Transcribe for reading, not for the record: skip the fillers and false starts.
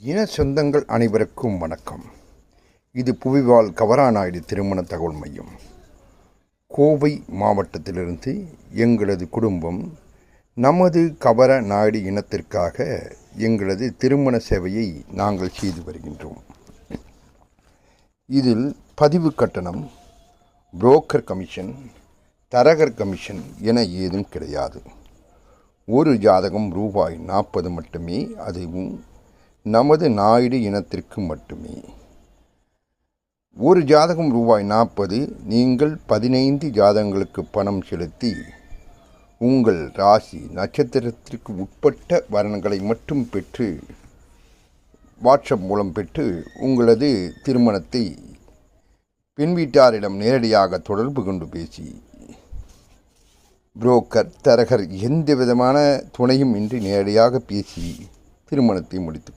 இன சொந்தங்கள் அனைவருக்கும் வணக்கம். இது புவிவாழ் கவராநாயுடு திருமண தகவல் மையம். கோவை மாவட்டத்திலிருந்து எங்களது குடும்பம் நமது கவரநாயுடு இனத்திற்காக எங்களது திருமண சேவையை நாங்கள் செய்து வருகின்றோம். இதில் பதிவு கட்டணம், புரோக்கர் கமிஷன், தரகர் கமிஷன் என ஏதும் கிடையாது. ஒரு ஜாதகம் ரூபாய் 40 மட்டுமே, அதுவும் நமது நாயுடு இனத்திற்கு மட்டுமே. ஒரு ஜாதகம் ரூபாய் 40. நீங்கள் 15 ஜாதகங்களுக்கு பணம் செலுத்தி உங்கள் ராசி நட்சத்திரத்திற்கு உட்பட்ட வர்ணங்களை மட்டும் பெற்று வாட்ஸ்அப் மூலம் பெற்று உங்களது திருமணத்தை பெண் வீட்டாரிடம் நேரடியாக தொடர்பு கொண்டு பேசி புரோக்கர், தரகர் எந்த விதமான துணையும் இன்றி நேரடியாக பேசி திருமணத்தை முடித்துக்கொள்ள